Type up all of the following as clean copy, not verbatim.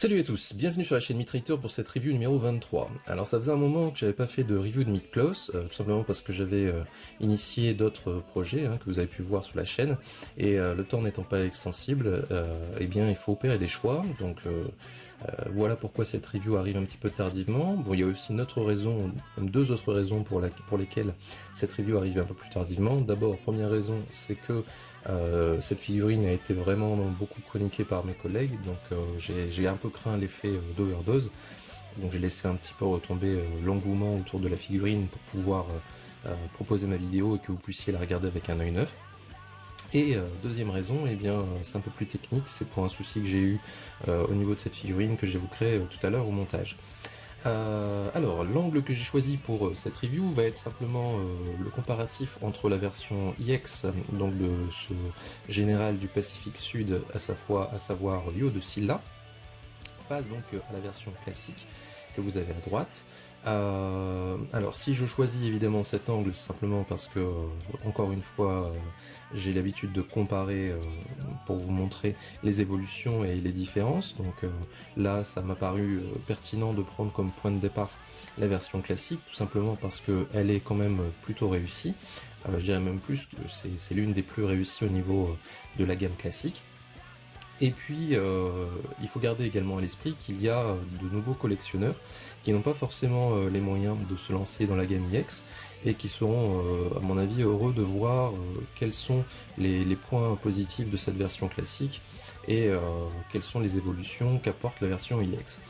Salut à tous, bienvenue sur la chaîne MeatWriter pour cette review numéro 23. Alors ça faisait un moment que j'avais pas fait de review de Meat Close, tout simplement parce que j'avais initié d'autres projets que vous avez pu voir sur la chaîne, et le temps n'étant pas extensible, eh bien il faut opérer des choix, donc voilà pourquoi cette review arrive un petit peu tardivement. Bon, il y a aussi une autre raison, même deux autres raisons pour lesquelles cette review arrive un peu plus tardivement. D'abord, première raison, c'est que cette figurine a été vraiment beaucoup chroniquée par mes collègues, donc j'ai un peu craint l'effet d'overdose, donc j'ai laissé un petit peu retomber l'engouement autour de la figurine pour pouvoir proposer ma vidéo et que vous puissiez la regarder avec un œil neuf. Et deuxième raison, eh bien c'est un peu plus technique, c'est pour un souci que j'ai eu au niveau de cette figurine que j'évoquerai tout à l'heure au montage. Alors, l'angle que j'ai choisi pour cette review va être simplement le comparatif entre la version IX, donc de ce général du Pacifique Sud, à savoir Lyo de Silla, face donc à la version classique que vous avez à droite. Alors si je choisis évidemment cet angle, c'est simplement parce que, encore une fois, j'ai l'habitude de comparer pour vous montrer les évolutions et les différences. Donc là, ça m'a paru pertinent de prendre comme point de départ la version classique, tout simplement parce qu'elle est quand même plutôt réussie. Je dirais même plus que c'est l'une des plus réussies au niveau de la gamme classique. Et puis, il faut garder également à l'esprit qu'il y a de nouveaux collectionneurs qui n'ont pas forcément les moyens de se lancer dans la gamme IX et qui seront, à mon avis, heureux de voir quels sont les points positifs de cette version classique et quelles sont les évolutions qu'apporte la version IX.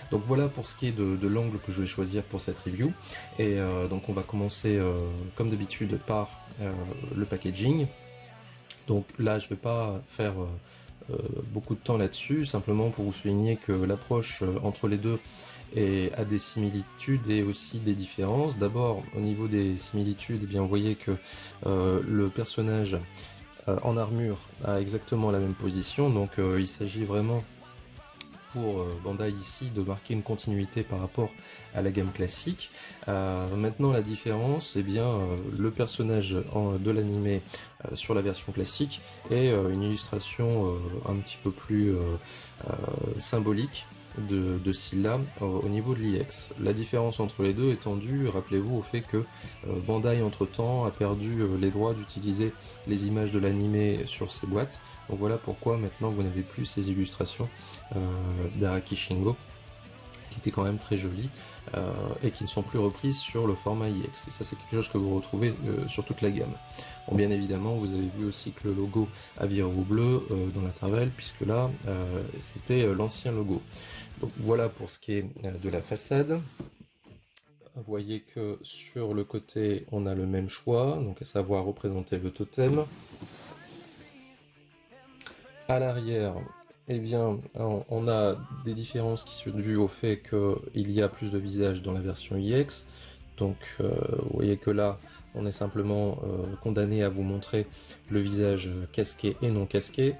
Donc voilà pour ce qui est de l'angle que je vais choisir pour cette review. Et donc on va commencer, comme d'habitude, par le packaging. Donc là, je ne vais pas faire beaucoup de temps là-dessus, simplement pour vous souligner que l'approche entre les deux a des similitudes et aussi des différences. D'abord, au niveau des similitudes, eh bien, vous voyez que le personnage en armure a exactement la même position, donc il s'agit vraiment pour Bandai ici de marquer une continuité par rapport à la gamme classique. Maintenant la différence, eh bien le personnage de l'animé sur la version classique est une illustration un petit peu plus symbolique de Silla au niveau de l'IX. La différence entre les deux étant due, rappelez-vous, au fait que Bandai entre temps a perdu les droits d'utiliser les images de l'animé sur ses boîtes. Donc voilà pourquoi maintenant vous n'avez plus ces illustrations d'Araki Shingo qui étaient quand même très jolies et qui ne sont plus reprises sur le format IX. Et ça c'est quelque chose que vous retrouvez sur toute la gamme. Bon, bien évidemment vous avez vu aussi que le logo a viré au bleu dans l'intervalle, puisque là c'était l'ancien logo. Donc voilà pour ce qui est de la façade. Vous voyez que sur le côté on a le même choix, donc à savoir représenter le totem. À l'arrière, eh bien, on a des différences qui sont dues au fait qu'il y a plus de visages dans la version IX. Donc, vous voyez que là, on est simplement condamné à vous montrer le visage casqué et non casqué.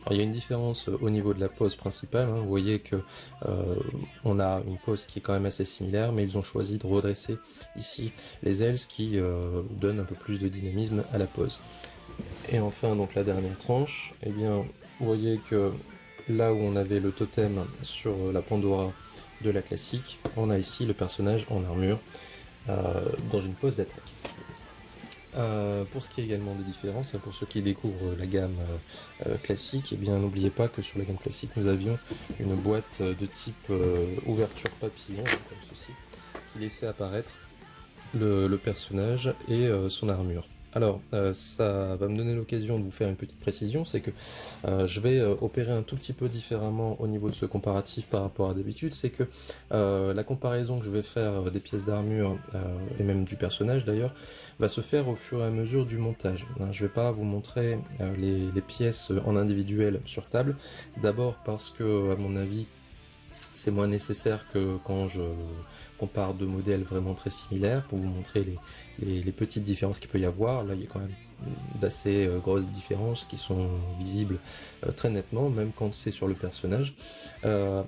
Alors, il y a une différence au niveau de la pose principale. Vous voyez que on a une pose qui est quand même assez similaire, mais ils ont choisi de redresser ici les ailes, ce qui donne un peu plus de dynamisme à la pose. Et enfin, donc la dernière tranche, eh bien, vous voyez que là où on avait le totem sur la Pandora de la classique, on a ici le personnage en armure dans une pose d'attaque. Pour ce qui est également des différences, pour ceux qui découvrent la gamme classique, eh bien n'oubliez pas que sur la gamme classique, nous avions une boîte de type ouverture papillon, comme ceci, qui laissait apparaître le personnage et son armure. Alors, ça va me donner l'occasion de vous faire une petite précision, c'est que je vais opérer un tout petit peu différemment au niveau de ce comparatif par rapport à d'habitude, c'est que la comparaison que je vais faire des pièces d'armure, et même du personnage d'ailleurs, va se faire au fur et à mesure du montage. Je ne vais pas vous montrer les pièces en individuel sur table, d'abord parce que, à mon avis, c'est moins nécessaire que quand compare deux modèles vraiment très similaires pour vous montrer les petites différences qu'il peut y avoir. Là, il y a quand même d'assez grosses différences qui sont visibles très nettement, même quand c'est sur le personnage.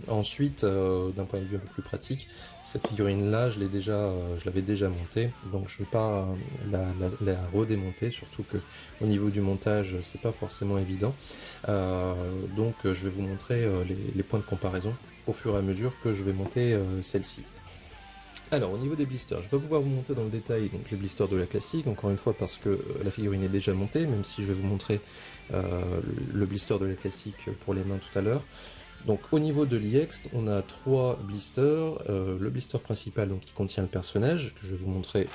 Ensuite, d'un point de vue un peu plus pratique, cette figurine-là, je l'avais déjà montée, donc je ne vais pas la redémonter, surtout que au niveau du montage, c'est pas forcément évident. Donc je vais vous montrer les points de comparaison au fur et à mesure que je vais monter celle-ci. Alors au niveau des blisters, je vais pas pouvoir vous montrer dans le détail donc, les blisters de la classique, encore une fois parce que la figurine est déjà montée, même si je vais vous montrer le blister de la classique pour les mains tout à l'heure. Donc au niveau de l'IX, on a 3 blisters, le blister principal donc, qui contient le personnage, que je vais vous montrer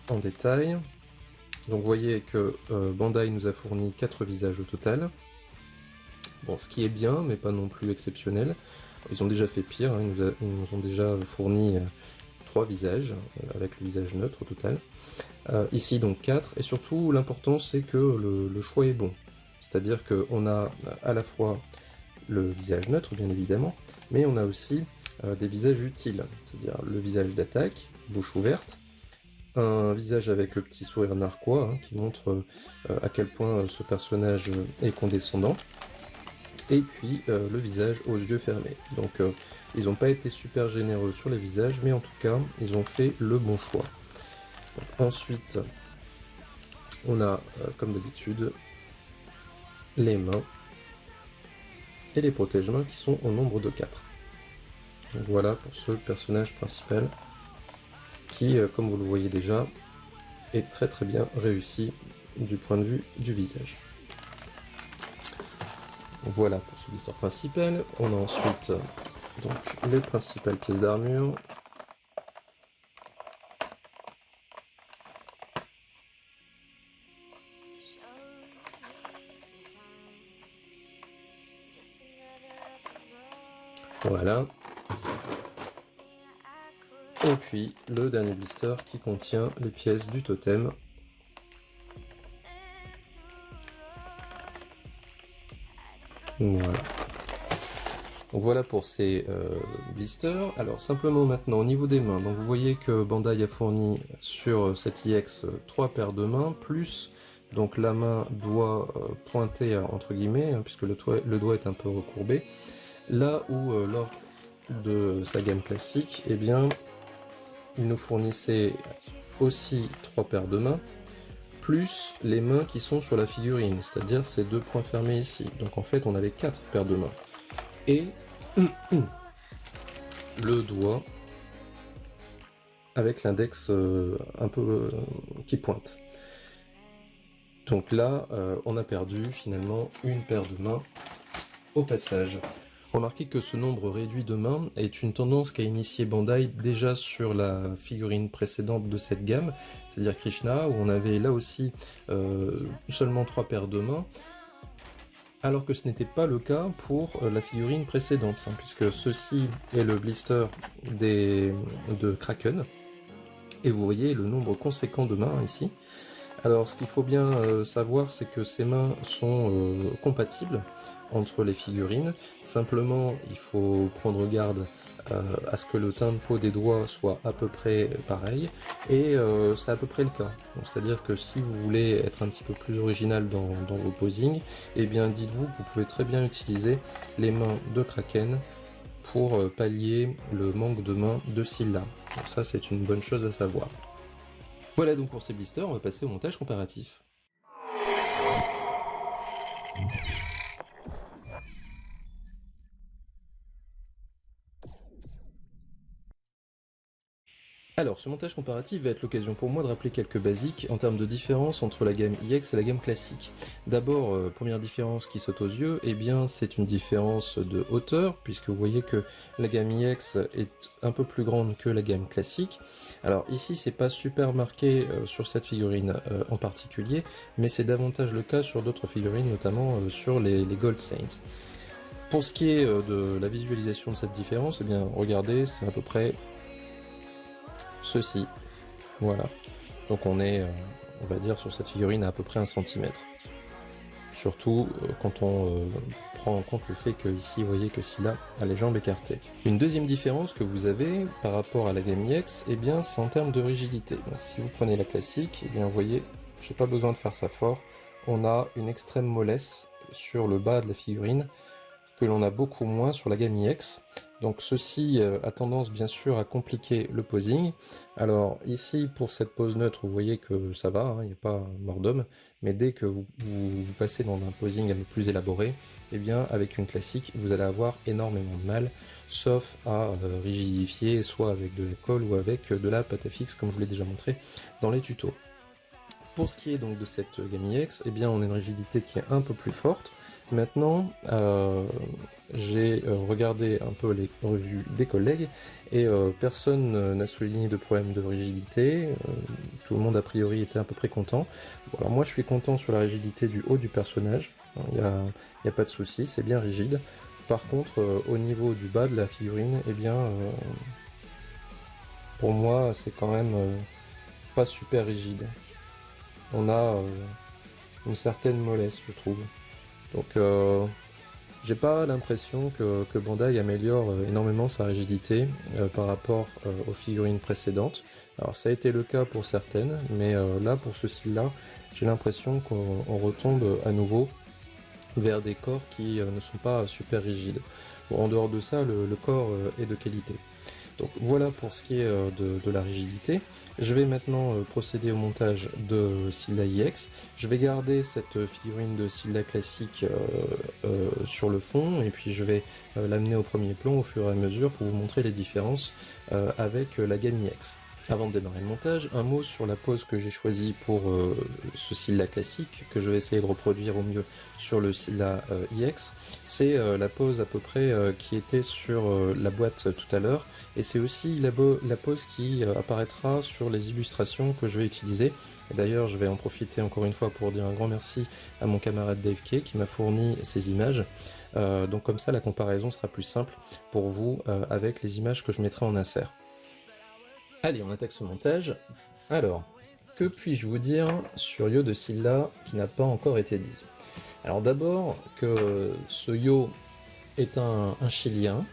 en détail. Donc vous voyez que Bandai nous a fourni 4 visages au total. Bon, ce qui est bien, mais pas non plus exceptionnel. Ils ont déjà fait pire, hein, ils nous ont déjà fourni 3 visages, avec le visage neutre au total. Ici donc 4, et surtout l'important c'est que le choix est bon. C'est-à-dire qu'on a à la fois le visage neutre bien évidemment, mais on a aussi des visages utiles, c'est-à-dire le visage d'attaque, bouche ouverte, un visage avec le petit sourire narquois, hein, qui montre à quel point ce personnage est condescendant, et puis le visage aux yeux fermés. Donc ils n'ont pas été super généreux sur les visages, mais en tout cas ils ont fait le bon choix. Donc, ensuite on a comme d'habitude les mains et les protège-mains qui sont au nombre de 4. Donc voilà pour ce personnage principal qui, comme vous le voyez déjà, est très très bien réussi du point de vue du visage. Voilà pour ce blister principal. On a ensuite donc les principales pièces d'armure. Voilà. Et puis le dernier blister qui contient les pièces du totem. Voilà. Donc voilà pour ces blisters. Alors simplement maintenant au niveau des mains, donc vous voyez que Bandai a fourni sur cette IX 3 paires de mains, plus donc la main doit pointer entre guillemets, hein, puisque le doigt est un peu recourbé. Là où lors de sa gamme classique, eh bien, il nous fournissait aussi 3 paires de mains, plus les mains qui sont sur la figurine, c'est-à-dire ces 2 points fermés ici. Donc en fait on avait 4 paires de mains. Et le doigt avec l'index un peu qui pointe. Donc là, on a perdu finalement une paire de mains au passage. Remarquez que ce nombre réduit de mains est une tendance qu'a initié Bandai déjà sur la figurine précédente de cette gamme, c'est-à-dire Krishna, où on avait là aussi seulement 3 paires de mains, alors que ce n'était pas le cas pour la figurine précédente, hein, puisque ceci est le blister de Kraken, et vous voyez le nombre conséquent de mains ici. Alors ce qu'il faut bien savoir, c'est que ces mains sont compatibles entre les figurines, simplement il faut prendre garde à ce que le tempo des doigts soit à peu près pareil, et c'est à peu près le cas. C'est-à-dire que si vous voulez être un petit peu plus original dans vos posings, eh bien dites-vous que vous pouvez très bien utiliser les mains de Kraken pour pallier le manque de mains de Scylla. Donc ça c'est une bonne chose à savoir. Voilà donc pour ces blisters, on va passer au montage comparatif. Alors, ce montage comparatif va être l'occasion pour moi de rappeler quelques basiques en termes de différence entre la gamme iX et la gamme classique. D'abord, première différence qui saute aux yeux, eh bien c'est une différence de hauteur, puisque vous voyez que la gamme iX est un peu plus grande que la gamme classique. Alors ici, c'est pas super marqué sur cette figurine en particulier, mais c'est davantage le cas sur d'autres figurines, notamment sur les Gold Saints. Pour ce qui est de la visualisation de cette différence, eh bien regardez, c'est à peu près ceci, voilà. Donc on est, on va dire, sur cette figurine à peu près 1 cm. surtout quand on prend en compte le fait que ici, vous voyez que Scylla a les jambes écartées. Une deuxième différence que vous avez par rapport à la Gamme EX, eh bien, c'est en termes de rigidité. Donc, si vous prenez la classique, eh bien, vous voyez, j'ai pas besoin de faire ça fort. On a une extrême mollesse sur le bas de la figurine que l'on a beaucoup moins sur la Gamme EX. Donc ceci a tendance bien sûr à compliquer le posing. Alors ici pour cette pose neutre vous voyez que ça va, il n'y a pas mort d'homme, mais dès que vous passez dans un posing un peu plus élaboré, eh bien avec une classique vous allez avoir énormément de mal, sauf à rigidifier soit avec de la colle ou avec de la pâte à fixe comme je vous l'ai déjà montré dans les tutos. Pour ce qui est donc de cette Gamme EX, eh bien on a une rigidité qui est un peu plus forte. Maintenant, j'ai regardé un peu les revues des collègues et personne n'a souligné de problème de rigidité. Tout le monde a priori était à peu près content. Bon, alors moi je suis content sur la rigidité du haut du personnage. Il n'y a pas de souci, c'est bien rigide. Par contre, au niveau du bas de la figurine, eh bien, pour moi c'est quand même pas super rigide. On a une certaine mollesse, je trouve. Donc j'ai pas l'impression que Bandai améliore énormément sa rigidité par rapport aux figurines précédentes. Alors ça a été le cas pour certaines, mais là pour ce style-là, j'ai l'impression qu'on retombe à nouveau vers des corps qui ne sont pas super rigides. Bon, en dehors de ça, le corps est de qualité. Donc voilà pour ce qui est de la rigidité. Je vais maintenant procéder au montage de Scylla EX. Je vais garder cette figurine de Scylla classique sur le fond et puis je vais l'amener au premier plan au fur et à mesure pour vous montrer les différences avec la Gamme EX. Avant de démarrer le montage, un mot sur la pose que j'ai choisie pour ce Scylla classique, que je vais essayer de reproduire au mieux sur le Scylla EX. C'est la pose à peu près qui était sur la boîte tout à l'heure, et c'est aussi la pose qui apparaîtra sur les illustrations que je vais utiliser. D'ailleurs, je vais en profiter encore une fois pour dire un grand merci à mon camarade Dave Kay qui m'a fourni ces images. Donc comme ça, la comparaison sera plus simple pour vous avec les images que je mettrai en insert. Allez, on attaque ce montage. Alors, que puis-je vous dire sur Yo de Scylla qui n'a pas encore été dit? Alors d'abord, que ce Yo est un Chilien,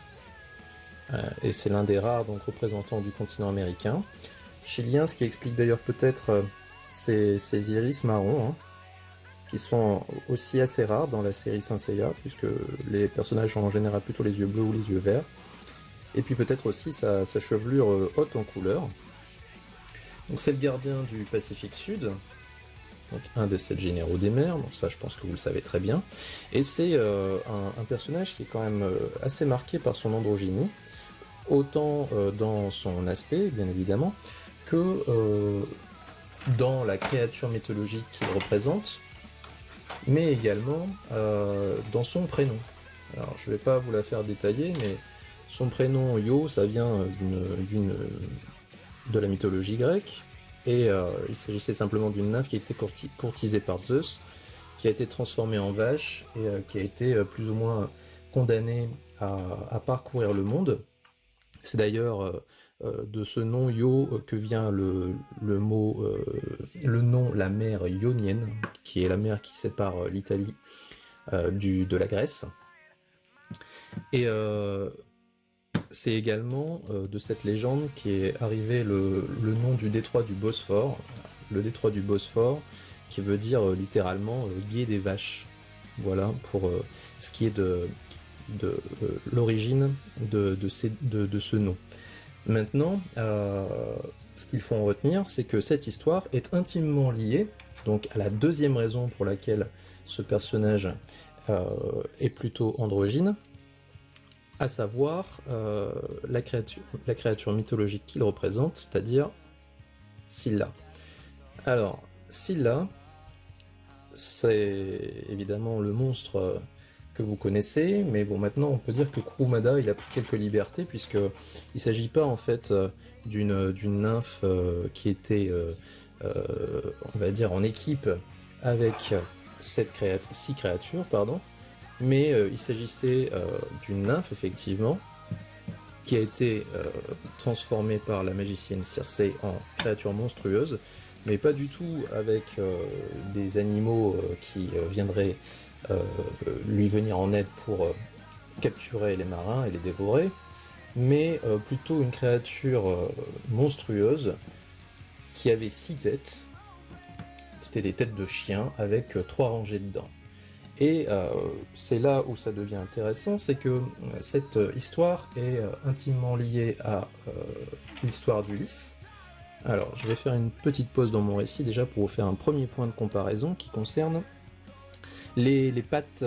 et c'est l'un des rares donc, représentants du continent américain. Chilien, ce qui explique d'ailleurs peut-être ces iris marrons, qui sont aussi assez rares dans la série Saint Seiya, puisque les personnages ont en général plutôt les yeux bleus ou les yeux verts. Et puis peut-être aussi sa chevelure haute en couleur. Donc c'est le gardien du Pacifique Sud, donc un des 7 généraux des mers, donc ça je pense que vous le savez très bien. Et c'est un personnage qui est quand même assez marqué par son androgynie, autant dans son aspect bien évidemment, que dans la créature mythologique qu'il représente, mais également dans son prénom. Alors je vais pas vous la faire détailler, mais son prénom Yo, ça vient de la mythologie grecque, et il s'agissait simplement d'une nymphe qui a été courtisée par Zeus, qui a été transformée en vache, et qui a été plus ou moins condamnée à parcourir le monde. C'est d'ailleurs de ce nom Yo que vient le nom la mer ionienne, qui est la mer qui sépare l'Italie de la Grèce. Et c'est également de cette légende qui est arrivé le nom du détroit du Bosphore, le détroit du Bosphore, qui veut dire littéralement gué des vaches. Voilà pour ce qui est de l'origine de ce nom. Maintenant, ce qu'il faut en retenir, c'est que cette histoire est intimement liée donc à la deuxième raison pour laquelle ce personnage est plutôt androgyne, à savoir la créature mythologique qu'il représente, c'est-à-dire Scylla. Alors, Scylla, c'est évidemment le monstre que vous connaissez, mais bon, maintenant on peut dire que Kurumada il a pris quelques libertés, puisque il s'agit pas en fait d'une nymphe qui était, on va dire, en équipe avec six créatures, pardon, mais il s'agissait d'une nymphe, effectivement, qui a été transformée par la magicienne Circé en créature monstrueuse, mais pas du tout avec des animaux qui viendraient lui venir en aide pour capturer les marins et les dévorer, mais plutôt une créature monstrueuse qui avait 6 têtes. C'était des têtes de chien avec 3 rangées de dents. Et c'est là où ça devient intéressant, c'est que cette histoire est intimement liée à l'histoire d'Ulysse. Alors, je vais faire une petite pause dans mon récit déjà pour vous faire un premier point de comparaison qui concerne les pattes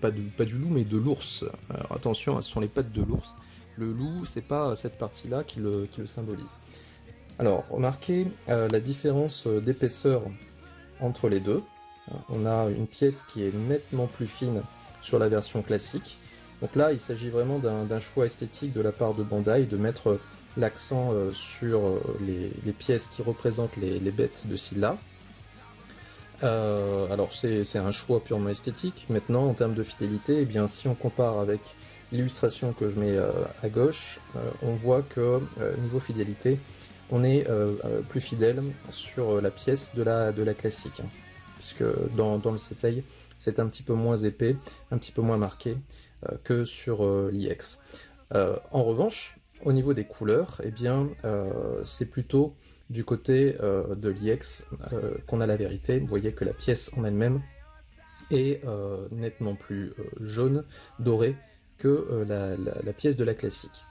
pas du loup, mais de l'ours. Alors attention, ce sont les pattes de l'ours. Le loup, c'est pas cette partie-là qui le symbolise. Alors, remarquez la différence d'épaisseur entre les deux. On a une pièce qui est nettement plus fine sur la version classique. Donc là, il s'agit vraiment d'un choix esthétique de la part de Bandai, de mettre l'accent sur les pièces qui représentent les bêtes de Scylla. Alors c'est un choix purement esthétique. Maintenant, en termes de fidélité, eh bien, si on compare avec l'illustration que je mets à gauche, on voit que niveau fidélité, on est plus fidèle sur la pièce de la classique. Puisque dans le Setei, c'est un petit peu moins épais, un petit peu moins marqué que sur l'IX. En revanche, au niveau des couleurs, eh bien, c'est plutôt du côté de l'IX qu'on a la vérité. Vous voyez que la pièce en elle-même est nettement plus jaune, dorée que la pièce de la classique.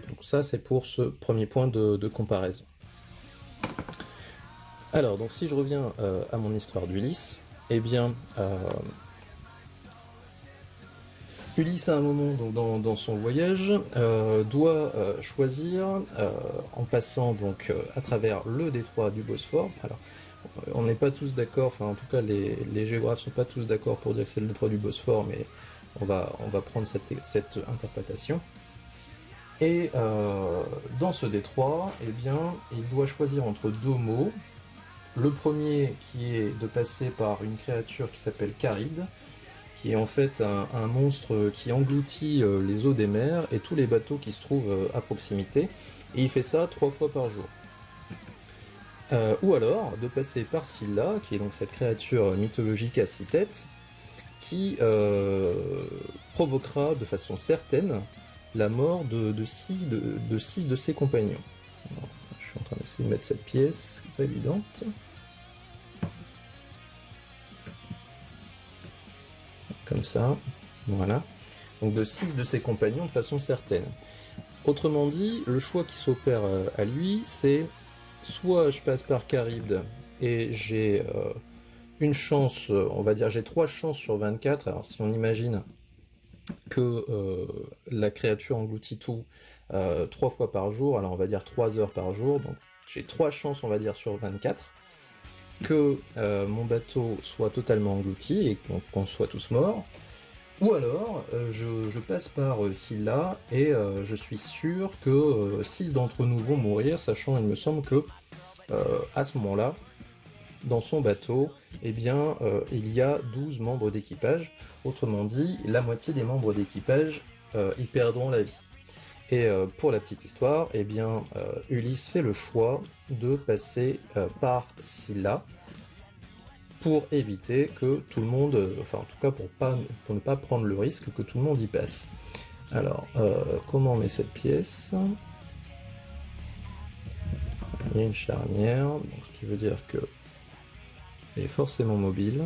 Donc ça, c'est pour ce premier point de comparaison. Alors, donc si je reviens à mon histoire d'Ulysse, eh bien, Ulysse, à un moment donc, dans son voyage, doit choisir, en passant donc à travers le détroit du Bosphore. Alors, on n'est pas tous d'accord, enfin en tout cas les géographes sont pas tous d'accord pour dire que c'est le détroit du Bosphore, mais on va prendre cette interprétation. Et dans ce détroit, eh bien, il doit choisir entre deux mots. Le premier qui est de passer par une créature qui s'appelle Charybde, qui est en fait un monstre qui engloutit les eaux des mers et tous les bateaux qui se trouvent à proximité, et il fait ça 3 fois par jour. Ou alors de passer par Scylla, qui est donc cette créature mythologique à 6 têtes, qui provoquera de façon certaine la mort de 6 de ses compagnons. Alors, je suis en train d'essayer de mettre cette pièce, pas évidente. Comme ça, voilà. Donc de 6 de ses compagnons de façon certaine. Autrement dit, le choix qui s'opère à lui, c'est soit je passe par Charybde et j'ai une chance, on va dire j'ai 3 chances sur 24, alors si on imagine que la créature engloutit tout 3 fois par jour, alors on va dire 3 heures par jour, donc j'ai 3 chances on va dire sur 24 que mon bateau soit totalement englouti et qu'on soit tous morts, ou alors je passe par Scylla et je suis sûr que 6 d'entre nous vont mourir, sachant il me semble que à ce moment-là, dans son bateau, eh bien, il y a 12 membres d'équipage. Autrement dit, la moitié des membres d'équipage, ils perdront la vie. Et pour la petite histoire, eh bien, Ulysse fait le choix de passer par Scylla pour éviter que tout le monde, enfin en tout cas pour ne pas prendre le risque que tout le monde y passe. Alors, comment on met cette pièce ? Il y a une charnière, donc ce qui veut dire que elle est forcément mobile.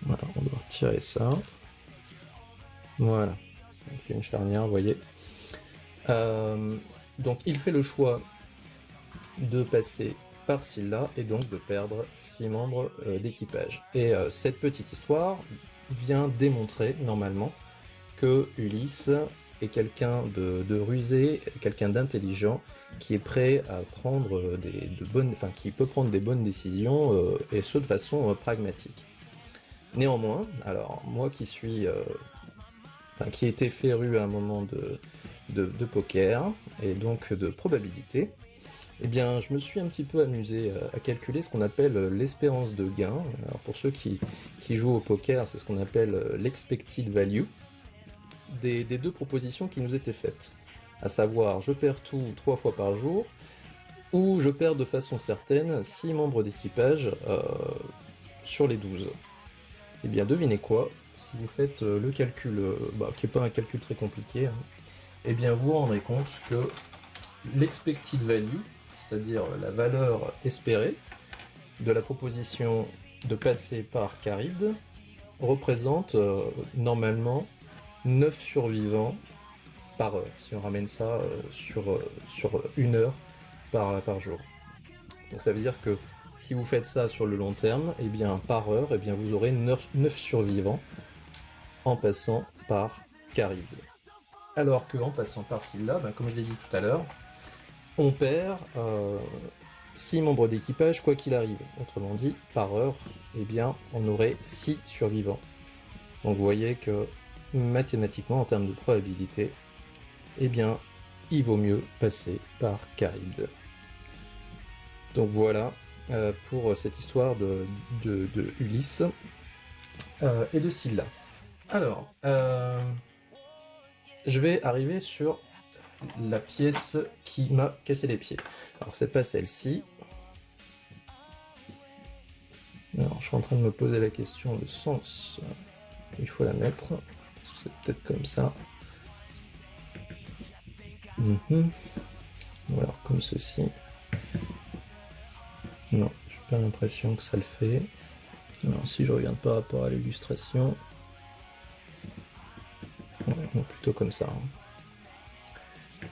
Voilà, on doit retirer ça. Voilà, donc il y a une charnière, vous voyez. Donc il fait le choix de passer par Scylla et donc de perdre 6 membres d'équipage. Et cette petite histoire vient démontrer normalement que Ulysse est quelqu'un de rusé, quelqu'un d'intelligent, qui est prêt à prendre qui peut prendre des bonnes décisions, et ce de façon pragmatique. Néanmoins, alors moi qui suis, qui était féru à un moment de poker et donc de probabilité, eh bien je me suis un petit peu amusé à calculer ce qu'on appelle l'espérance de gain. Alors pour ceux qui jouent au poker, c'est ce qu'on appelle l'expected value des 2 propositions qui nous étaient faites. à savoir je perds tout 3 fois par jour, ou je perds de façon certaine 6 membres d'équipage sur les 12. Eh bien devinez quoi, si vous faites le calcul, qui n'est pas un calcul très compliqué, hein, eh bien vous vous rendrez compte que l'expected value, c'est-à-dire la valeur espérée de la proposition de passer par Charybde, représente normalement 9 survivants par heure, si on ramène ça sur 1 heure par jour. Donc ça veut dire que si vous faites ça sur le long terme, eh bien par heure, eh bien vous aurez 9 survivants en passant par Charybde. Alors qu'en passant par Scylla, comme je l'ai dit tout à l'heure, on perd 6 membres d'équipage quoi qu'il arrive. Autrement dit, par heure, eh bien on aurait 6 survivants. Donc vous voyez que mathématiquement, en termes de probabilité, eh bien il vaut mieux passer par Charybde. Donc voilà pour cette histoire de Ulysse et de Scylla. Alors, je vais arriver sur la pièce qui m'a cassé les pieds. Alors c'est pas celle-ci. Alors je suis en train de me poser la question de sens. Il faut la mettre. C'est peut-être comme ça. Ou alors comme ceci. Non, j'ai pas l'impression que ça le fait. Alors si je regarde par rapport à l'illustration. Ouais, non, plutôt comme ça.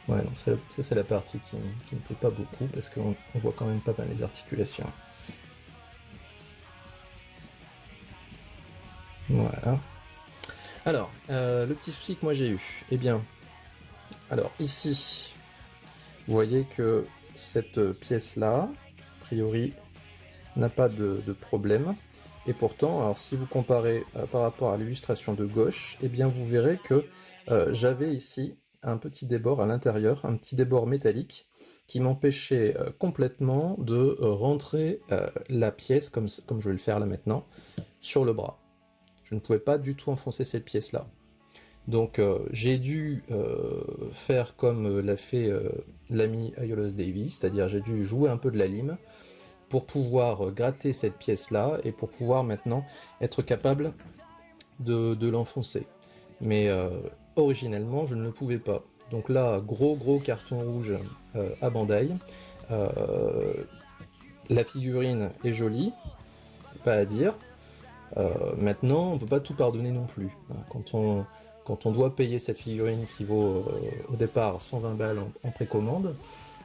Ouais, non, ça c'est la partie qui me plaît pas beaucoup parce qu'on voit quand même pas mal les articulations. Voilà. Alors, le petit souci que moi j'ai eu, eh bien, alors ici, vous voyez que cette pièce-là, a priori, n'a pas de problème. Et pourtant, alors si vous comparez par rapport à l'illustration de gauche, eh bien vous verrez que j'avais ici un petit débord à l'intérieur, un petit débord métallique, qui m'empêchait complètement de rentrer la pièce, comme je vais le faire là maintenant, sur le bras. Je ne pouvais pas du tout enfoncer cette pièce-là. Donc j'ai dû faire comme l'a fait l'ami Aiolos Davy, c'est-à-dire j'ai dû jouer un peu de la lime pour pouvoir gratter cette pièce-là et pour pouvoir maintenant être capable de l'enfoncer. Mais originellement, je ne le pouvais pas. Donc là, gros carton rouge à Bandai. La figurine est jolie, pas à dire. Maintenant, on ne peut pas tout pardonner non plus. Quand on doit payer cette figurine qui vaut au départ 120 balles en précommande,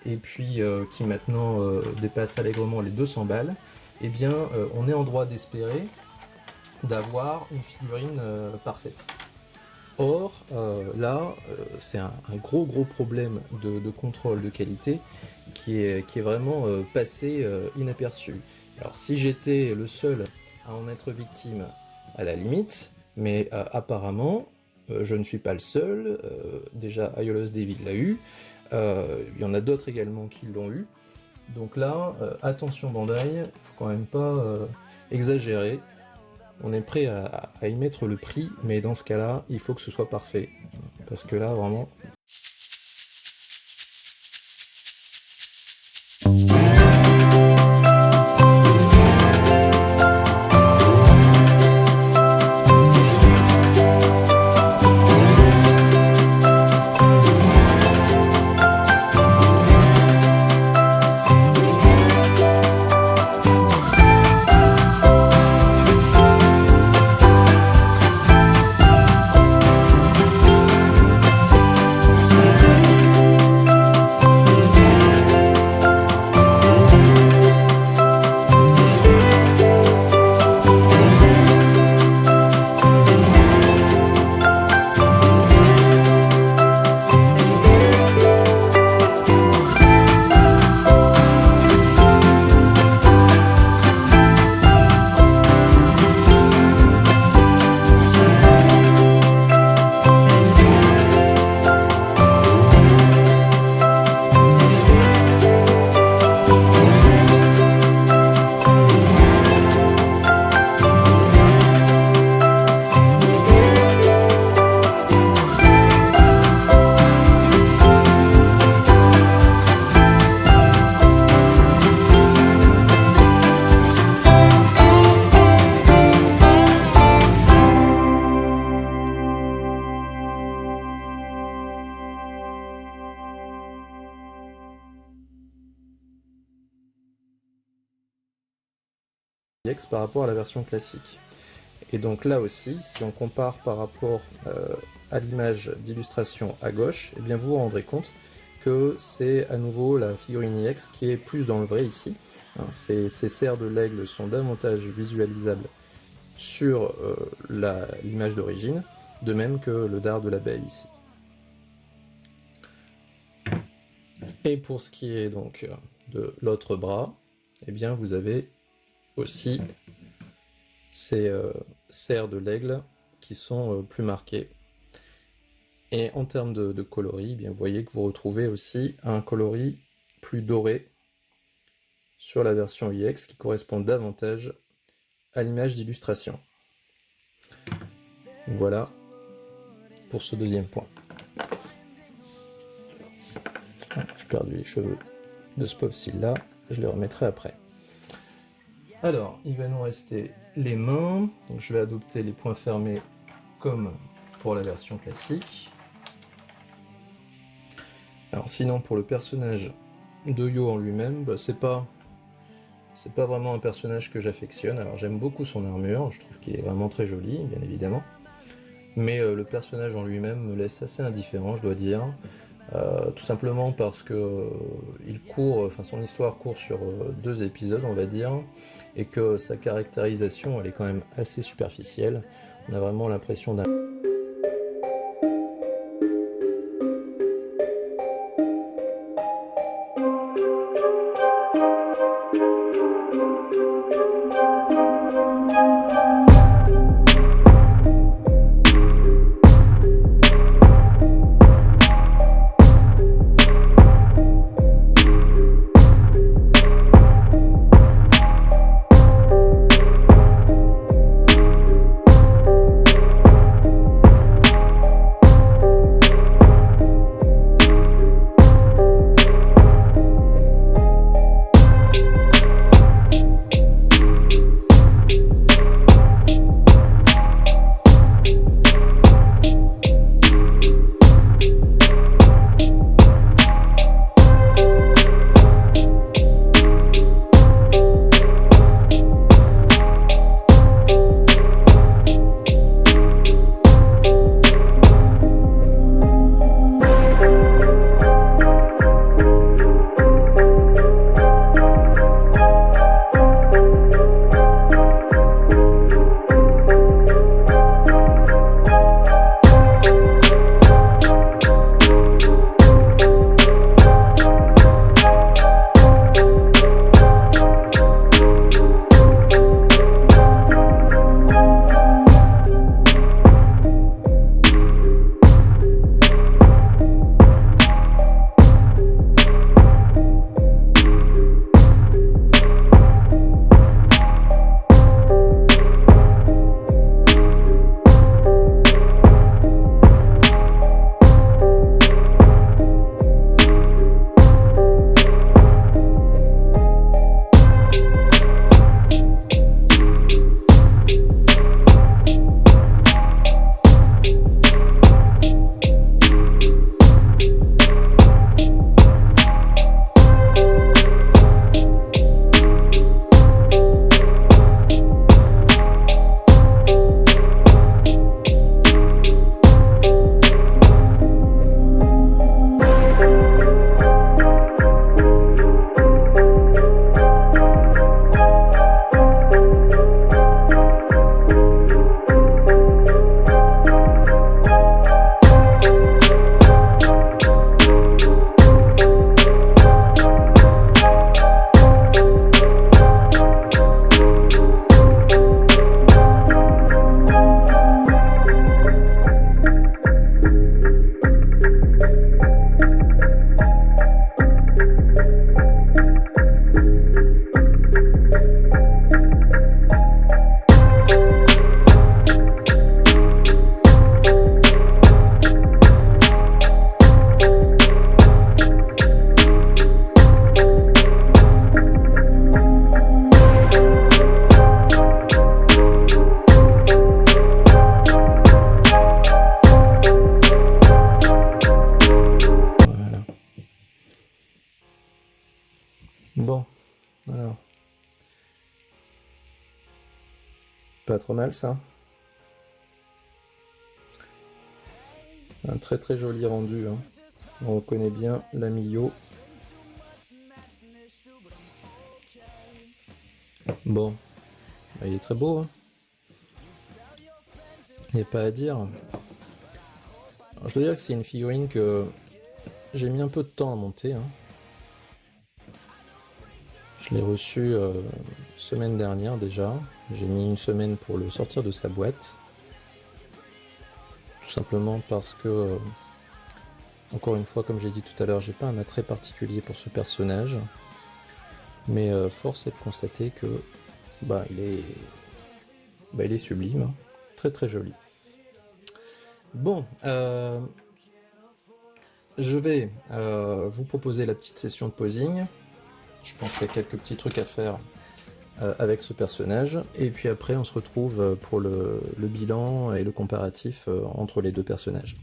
et puis qui maintenant dépasse allègrement les 200 balles, eh bien on est en droit d'espérer d'avoir une figurine parfaite. Or, là, c'est un gros problème de contrôle de qualité qui est vraiment passé inaperçu. Alors si j'étais le seul à en être victime, à la limite, mais apparemment, je ne suis pas le seul. Déjà, Aiolos Davy l'a eu. Il y en a d'autres également qui l'ont eu. Donc là, attention Bandai, faut quand même pas exagérer. On est prêt à y mettre le prix, mais dans ce cas-là, il faut que ce soit parfait. Parce que là, vraiment... IX par rapport à la version classique. Et donc là aussi, si on compare par rapport à l'image d'illustration à gauche, eh bien vous vous rendrez compte que c'est à nouveau la figurine IX qui est plus dans le vrai ici. Hein, ces serres de l'aigle sont davantage visualisables sur l'image d'origine, de même que le dard de l'abeille ici. Et pour ce qui est donc de l'autre bras, eh bien vous avez aussi ces serres de l'aigle qui sont plus marquées. Et en termes de coloris, eh bien vous voyez que vous retrouvez aussi un coloris plus doré sur la version IX qui correspond davantage à l'image d'illustration. Voilà pour ce deuxième point. J'ai perdu les cheveux de ce pauvre cil là, je les remettrai après. Alors, il va nous rester les mains, donc je vais adopter les points fermés comme pour la version classique. Alors sinon, pour le personnage de Yo en lui-même, bah, c'est pas vraiment un personnage que j'affectionne. Alors j'aime beaucoup son armure, je trouve qu'il est vraiment très joli, bien évidemment. Mais le personnage en lui-même me laisse assez indifférent, je dois dire. Tout simplement parce que son histoire court sur 2 épisodes, on va dire, et que sa caractérisation, elle est quand même assez superficielle. On a vraiment l'impression d'un... Pas trop mal ça. Un très très joli rendu, hein. On reconnaît bien la Mio. Bon, bah, il est très beau, hein. Il n'y a pas à dire. Alors, je dois dire que c'est une figurine que j'ai mis un peu de temps à monter, hein. Je l'ai reçu semaine dernière déjà. J'ai mis une semaine pour le sortir de sa boîte. Tout simplement parce que, encore une fois, comme j'ai dit tout à l'heure, j'ai pas un attrait particulier pour ce personnage. Mais force est de constater que il est sublime, hein. Très très joli. Bon, je vais vous proposer la petite session de posing. Je pense qu'il y a quelques petits trucs à faire avec ce personnage. Et puis après, on se retrouve pour le bilan et le comparatif entre les deux personnages.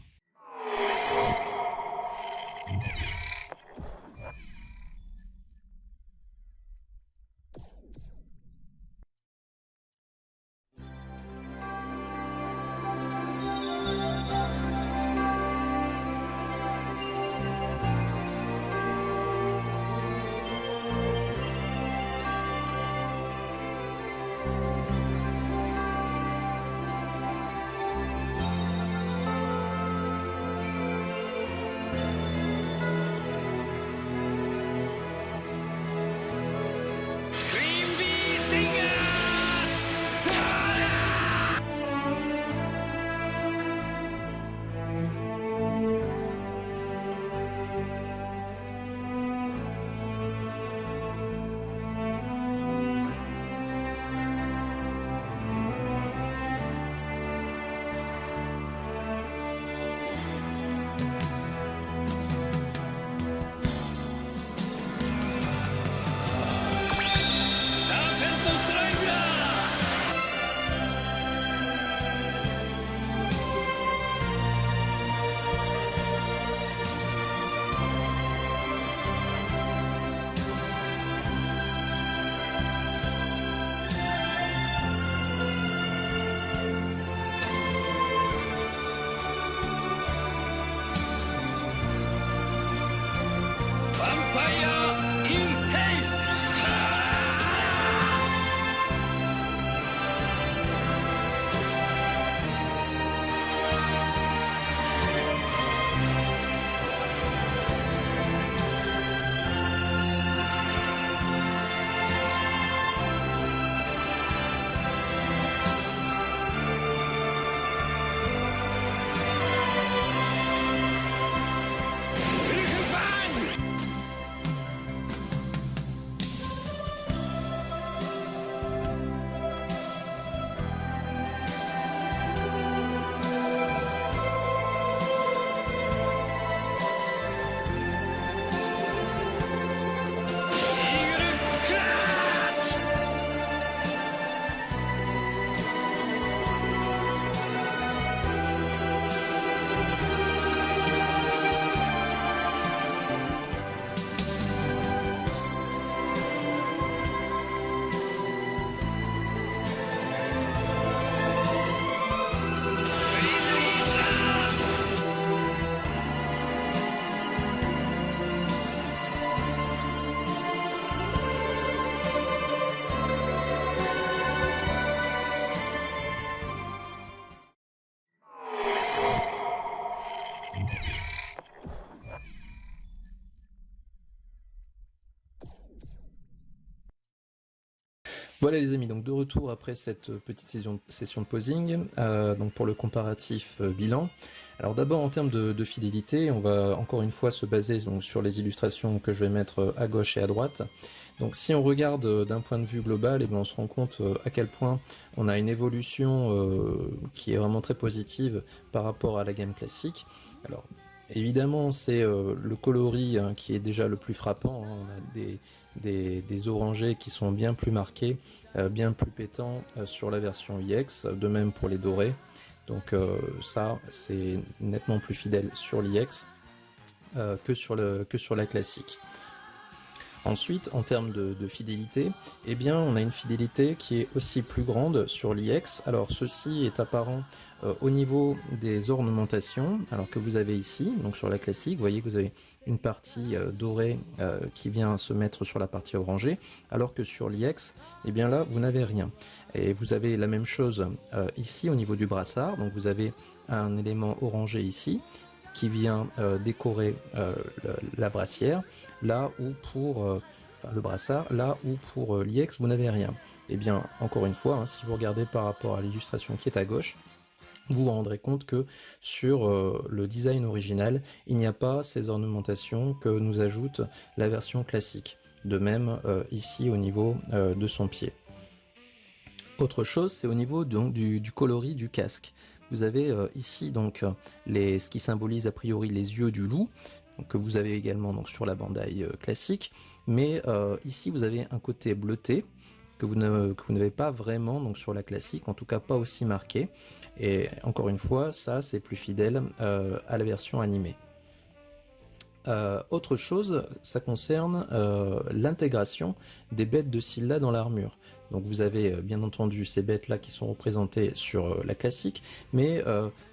Voilà les amis, donc de retour après cette petite session de posing, donc pour le comparatif bilan. Alors d'abord en termes de fidélité, on va encore une fois se baser donc, sur les illustrations que je vais mettre à gauche et à droite. Donc si on regarde d'un point de vue global, et bien on se rend compte à quel point on a une évolution qui est vraiment très positive par rapport à la gamme classique. Alors évidemment c'est le coloris hein, qui est déjà le plus frappant, hein. On a des orangés qui sont bien plus marqués, bien plus pétants sur la version iX, de même pour les dorés. Donc ça c'est nettement plus fidèle sur l'IX que sur la classique. Ensuite, en termes de fidélité, eh bien, on a une fidélité qui est aussi plus grande sur l'IX. Alors, ceci est apparent au niveau des ornementations, alors que vous avez ici, donc sur la classique, vous voyez que vous avez une partie dorée qui vient se mettre sur la partie orangée, alors que sur l'IX, eh bien là, vous n'avez rien. Et vous avez la même chose ici au niveau du brassard, donc vous avez un élément orangé ici, qui vient décorer la brassière, là où pour le brassard, là où pour l'IX vous n'avez rien. Et bien encore une fois, hein, si vous regardez par rapport à l'illustration qui est à gauche, vous vous rendrez compte que sur le design original, il n'y a pas ces ornementations que nous ajoute la version classique. De même ici au niveau de son pied. Autre chose, c'est au niveau donc, du coloris du casque. Vous avez ici donc ce qui symbolise a priori les yeux du loup, donc, que vous avez également donc, sur la Bandai classique, mais ici vous avez un côté bleuté que vous n'avez pas vraiment donc, sur la classique, en tout cas pas aussi marqué, et encore une fois, ça c'est plus fidèle à la version animée. Autre chose, ça concerne l'intégration des bêtes de Scylla dans l'armure. Donc vous avez bien entendu ces bêtes là qui sont représentées sur la classique, mais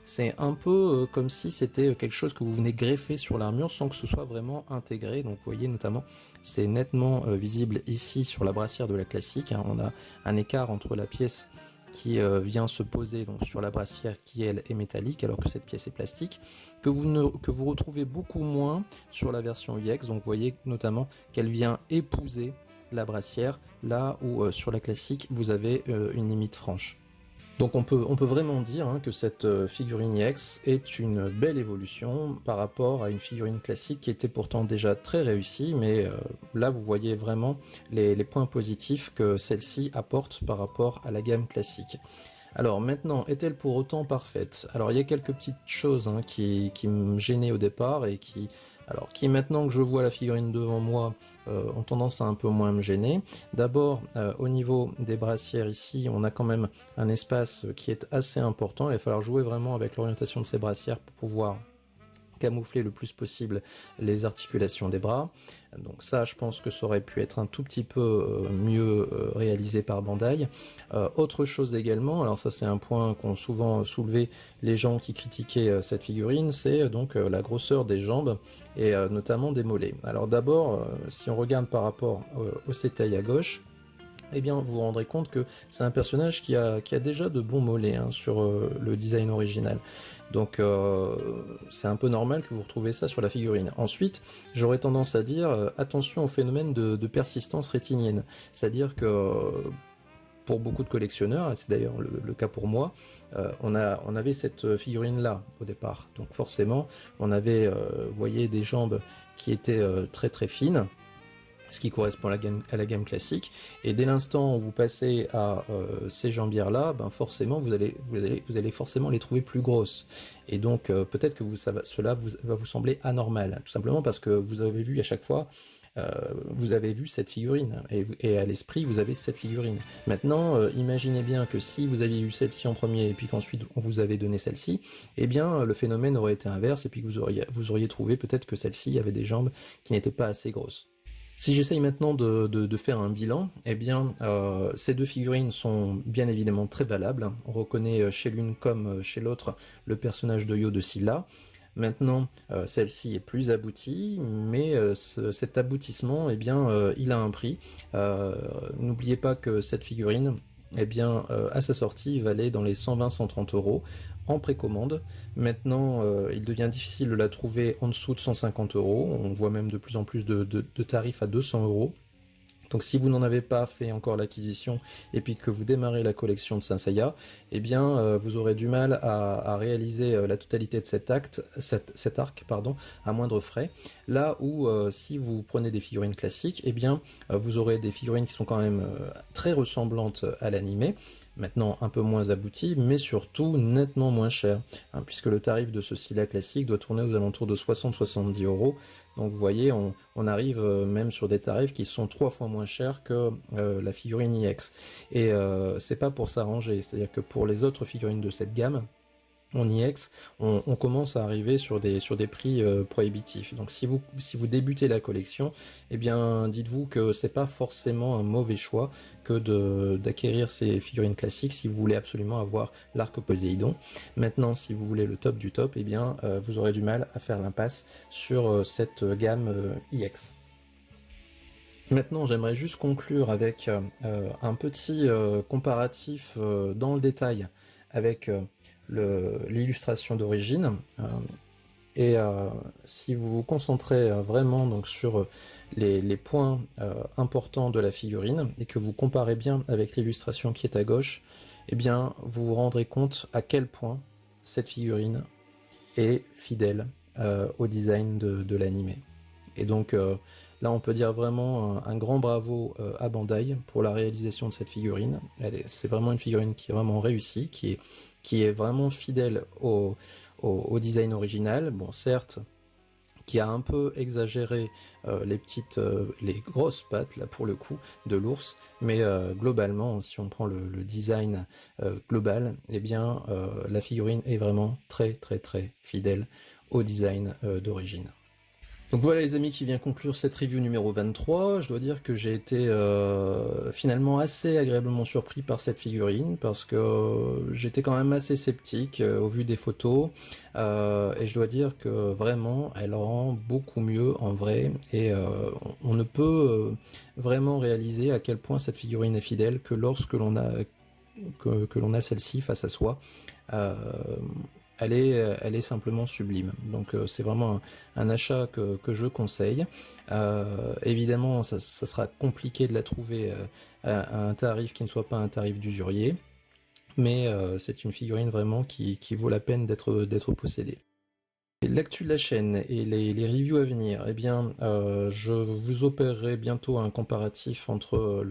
c'est un peu comme si c'était quelque chose que vous venez greffer sur l'armure sans que ce soit vraiment intégré. Donc vous voyez notamment c'est nettement visible ici sur la brassière de la classique, hein. On a un écart entre la pièce qui vient se poser donc, sur la brassière qui elle est métallique alors que cette pièce est plastique, que vous retrouvez beaucoup moins sur la version IX. Donc vous voyez notamment qu'elle vient épouser la brassière là où sur la classique vous avez une limite franche. Donc on peut vraiment dire hein, que cette figurine EX est une belle évolution par rapport à une figurine classique qui était pourtant déjà très réussie, mais là vous voyez vraiment les points positifs que celle-ci apporte par rapport à la gamme classique. Alors maintenant, est-elle pour autant parfaite? Alors il y a quelques petites choses hein, qui me gênaient au départ et qui maintenant que je vois la figurine devant moi, ont tendance à un peu moins me gêner. D'abord, au niveau des brassières ici, on a quand même un espace qui est assez important. Il va falloir jouer vraiment avec l'orientation de ces brassières pour pouvoir camoufler le plus possible les articulations des bras. Donc ça, je pense que ça aurait pu être un tout petit peu mieux réalisé par Bandai. Autre chose également, alors ça c'est un point qu'ont souvent soulevé les gens qui critiquaient cette figurine, c'est donc la grosseur des jambes et notamment des mollets. Alors d'abord, si on regarde par rapport au Setai à gauche, eh bien vous vous rendrez compte que c'est un personnage qui a déjà de bons mollets hein, sur le design original. Donc c'est un peu normal que vous retrouvez ça sur la figurine. Ensuite, j'aurais tendance à dire attention au phénomène de persistance rétinienne. C'est-à-dire que pour beaucoup de collectionneurs, et c'est d'ailleurs le cas pour moi, on avait cette figurine-là au départ. Donc forcément, on avait, vous voyez, des jambes qui étaient très très fines, ce qui correspond à la gamme classique, et dès l'instant où vous passez à ces jambières-là, ben forcément vous allez forcément les trouver plus grosses. Et donc peut-être que cela va vous sembler anormal, tout simplement parce que vous avez vu à chaque fois, vous avez vu cette figurine, et à l'esprit vous avez cette figurine. Maintenant, imaginez bien que si vous aviez eu celle-ci en premier, et puis qu'ensuite on vous avait donné celle-ci, eh bien le phénomène aurait été inverse, et puis que vous auriez trouvé peut-être que celle-ci avait des jambes qui n'étaient pas assez grosses. Si j'essaye maintenant de faire un bilan, eh bien, ces deux figurines sont bien évidemment très valables. On reconnaît chez l'une comme chez l'autre le personnage de Yo de Scylla. Maintenant, celle-ci est plus aboutie, mais cet aboutissement, eh bien, il a un prix. N'oubliez pas que cette figurine, eh bien, à sa sortie, valait dans les 120-130 euros en précommande. Maintenant, il devient difficile de la trouver en dessous de 150 euros. On voit même de plus en plus de tarifs à 200 euros. Donc si vous n'en avez pas fait encore l'acquisition et puis que vous démarrez la collection de Saint Seiya, eh bien vous aurez du mal à réaliser la totalité de cet arc à moindre frais. Là où si vous prenez des figurines classiques, eh bien vous aurez des figurines qui sont quand même très ressemblantes à l'animé, maintenant un peu moins abouti, mais surtout nettement moins cher, hein, puisque le tarif de ce Scylla classique doit tourner aux alentours de 60-70 euros. Donc vous voyez, on arrive même sur des tarifs qui sont 3 fois moins chers que la figurine EX. Et c'est pas pour s'arranger, c'est-à-dire que pour les autres figurines de cette gamme, en IX, on commence à arriver sur des prix prohibitifs. Donc si vous débutez la collection, eh bien dites-vous que c'est pas forcément un mauvais choix que d'acquérir ces figurines classiques si vous voulez absolument avoir l'arc Poséidon. Maintenant, si vous voulez le top du top, eh bien vous aurez du mal à faire l'impasse sur cette gamme IX. Maintenant, j'aimerais juste conclure avec un petit comparatif dans le détail avec l'illustration d'origine. Et si vous vous concentrez vraiment donc, sur les points importants de la figurine et que vous comparez bien avec l'illustration qui est à gauche, eh bien, vous vous rendrez compte à quel point cette figurine est fidèle au design de l'animé. Et donc là on peut dire vraiment un grand bravo à Bandai pour la réalisation de cette figurine. C'est vraiment une figurine qui est vraiment réussie, qui est vraiment fidèle au design original. Bon certes, qui a un peu exagéré les grosses pattes là pour le coup de l'ours, mais globalement si on prend le design global, eh bien la figurine est vraiment très fidèle au design d'origine. Donc voilà les amis qui vient conclure cette review numéro 23, je dois dire que j'ai été finalement assez agréablement surpris par cette figurine, parce que j'étais quand même assez sceptique au vu des photos, et je dois dire que vraiment elle rend beaucoup mieux en vrai, et on ne peut vraiment réaliser à quel point cette figurine est fidèle que lorsque l'on a celle-ci face à soi. Elle est simplement sublime. Donc c'est vraiment un achat que je conseille. Évidemment, ça sera compliqué de la trouver à un tarif qui ne soit pas un tarif d'usurier, mais c'est une figurine vraiment qui vaut la peine d'être possédée. L'actu de la chaîne et les reviews à venir, eh bien, je vous opérerai bientôt un comparatif entre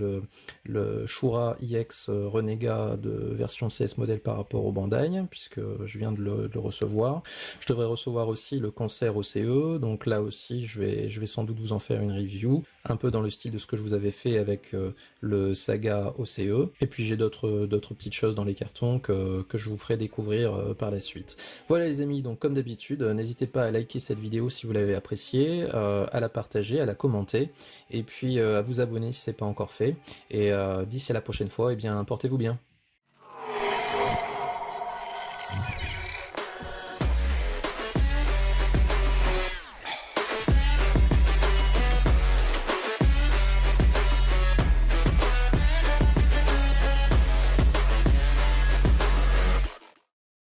le Shura IX Renégat de version CS modèle par rapport au Bandai, puisque je viens de le recevoir. Je devrais recevoir aussi le Cancer OCE, donc là aussi je vais sans doute vous en faire une review, un peu dans le style de ce que je vous avais fait avec le Saga OCE, et puis j'ai d'autres petites choses dans les cartons que je vous ferai découvrir par la suite. Voilà les amis, donc comme d'habitude, n'hésitez pas à liker cette vidéo si vous l'avez appréciée, à la partager, à la commenter, et puis à vous abonner si ce n'est pas encore fait. Et d'ici à la prochaine fois, eh bien, portez-vous bien.